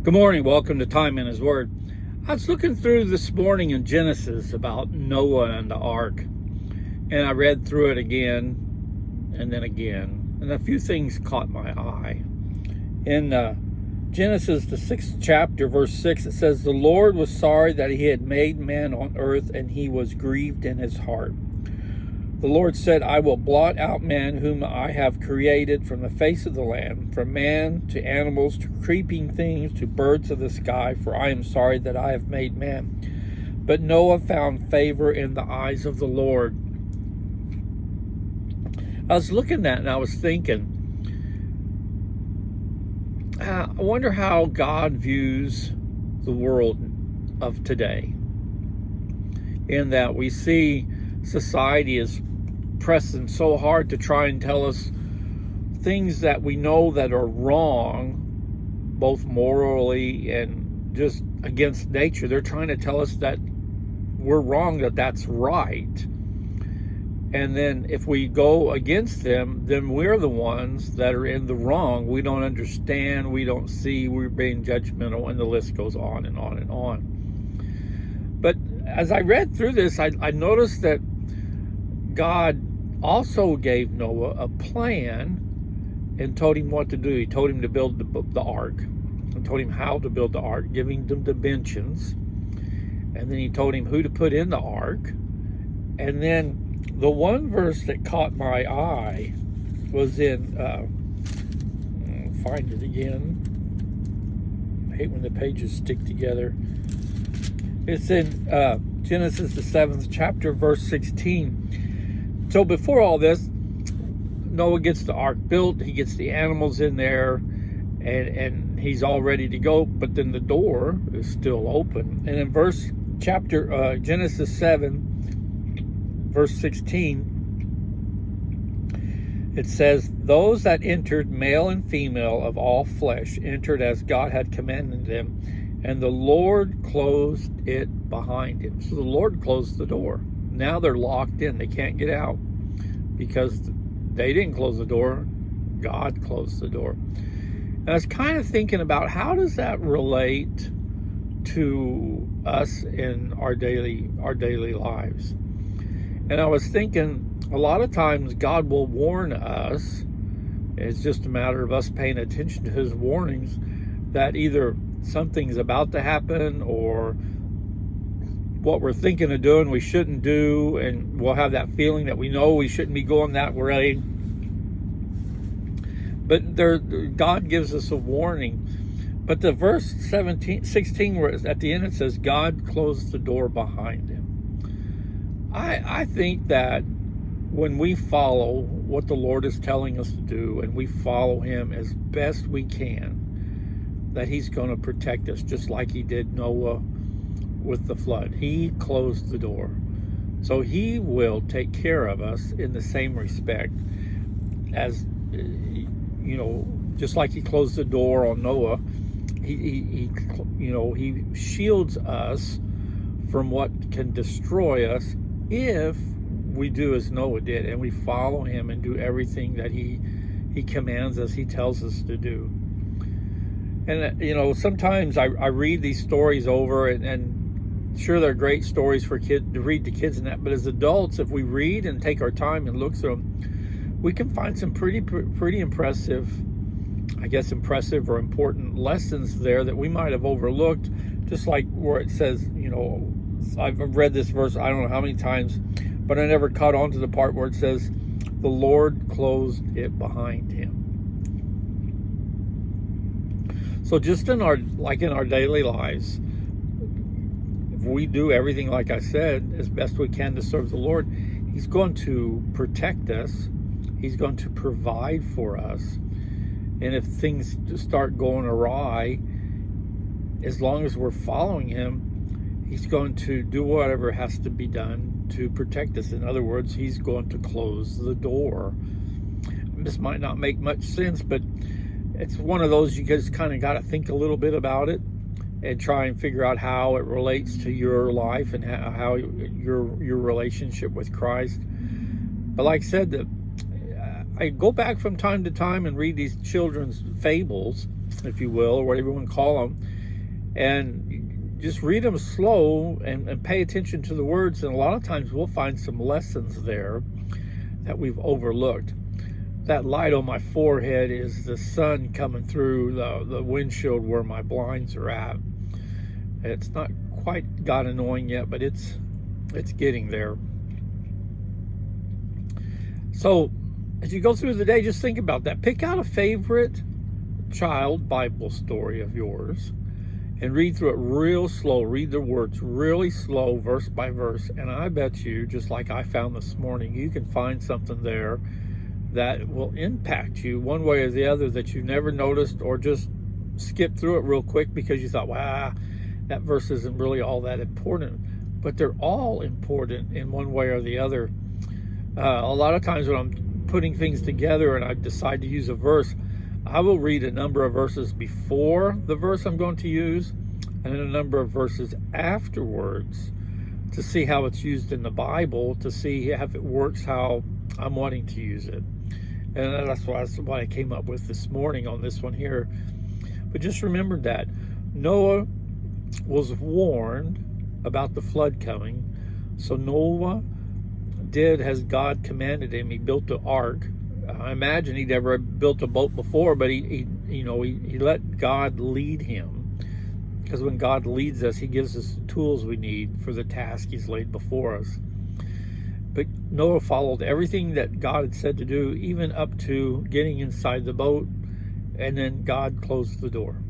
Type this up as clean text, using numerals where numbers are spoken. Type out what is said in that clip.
Good morning. Welcome to Time in His Word. I was looking through this morning in Genesis about Noah and the ark, and I read through it again and then again, and a few things caught my eye. In Genesis, the 6th chapter, verse 6, it says, "The Lord was sorry that he had made man on earth, and he was grieved in his heart. The Lord said, I will blot out man whom I have created from the face of the land, from man to animals to creeping things to birds of the sky, for I am sorry that I have made man. But Noah found favor in the eyes of the Lord." I was looking at that and I was thinking, I wonder how God views the world of today. In that we see society is pressing so hard to try and tell us things that we know that are wrong, both morally and just against nature. They're trying to tell us that we're wrong, that that's right. And then if we go against them, then we're the ones that are in the wrong. We don't understand, we don't see, we're being judgmental, and the list goes on and on and on. But as I read through this, I noticed that God also gave Noah a plan and told him what to do. He told him to build the ark, and told him how to build the ark, giving them dimensions. And then he told him who to put in the ark. And then the one verse that caught my eye was in, find it again. I hate when the pages stick together. It's in Genesis, the 7th chapter, verse 16. So before all this, Noah gets the ark built, he gets the animals in there, and he's all ready to go, but then the door is still open. And in Genesis 7, verse 16, it says, "Those that entered, male and female of all flesh, entered as God had commanded them, and the Lord closed it behind him." So the Lord closed the door. Now they're locked in. They can't get out because they didn't close the door. God closed the door. And I was kind of thinking about, how does that relate to us in our daily lives? And I was thinking, a lot of times God will warn us. It's just a matter of us paying attention to his warnings, that either something's about to happen, or what we're thinking of doing we shouldn't do, and we'll have that feeling that we know we shouldn't be going that way. But God gives us a warning. But the verse 16, where at the end it says, God closed the door behind him. I think that when we follow what the Lord is telling us to do, and we follow him as best we can, that he's going to protect us, just like he did Noah with the flood. He closed the door. So he will take care of us in the same respect as, just like he closed the door on Noah. He shields us from what can destroy us if we do as Noah did, and we follow him and do everything that he commands us, he tells us to do. And sometimes I read these stories over, and sure, they're great stories for kids to read to kids and that, but as adults, if we read and take our time and look through them, we can find some pretty impressive, impressive or important lessons there that we might have overlooked. Just like where it says, I've read this verse I don't know how many times, but I never caught on to the part where it says, the Lord closed it behind him. So just in our daily lives, if we do everything, like I said, as best we can to serve the Lord, he's going to protect us. He's going to provide for us. And if things start going awry, as long as we're following him, he's going to do whatever has to be done to protect us. In other words, he's going to close the door. This might not make much sense, but it's one of those you just kind of got to think a little bit about it and try and figure out how it relates to your life and how your relationship with Christ. But like I said, I go back from time to time and read these children's fables, if you will, or whatever you want to call them, and just read them slow and pay attention to the words. And a lot of times we'll find some lessons there that we've overlooked. That light on my forehead is the sun coming through the windshield where my blinds are at. It's not quite got annoying yet, but it's getting there. So as you go through the day, just think about that. Pick out a favorite child Bible story of yours and read through it real slow. Read the words really slow, verse by verse. And I bet you, just like I found this morning, you can find something there that will impact you one way or the other that you never noticed, or just skip through it real quick because you thought, wow, that verse isn't really all that important. But they're all important in one way or the other. A lot of times when I'm putting things together and I decide to use a verse, I will read a number of verses before the verse I'm going to use, and a number of verses afterwards to see how it's used in the Bible, to see if it works how I'm wanting to use it. And that's what I came up with this morning on this one here. But just remember that Noah was warned about the flood coming. So Noah did as God commanded him. He built the ark. I imagine he'd never built a boat before, but he let God lead him. Because when God leads us, he gives us the tools we need for the task he's laid before us. But Noah followed everything that God had said to do, even up to getting inside the boat, and then God closed the door.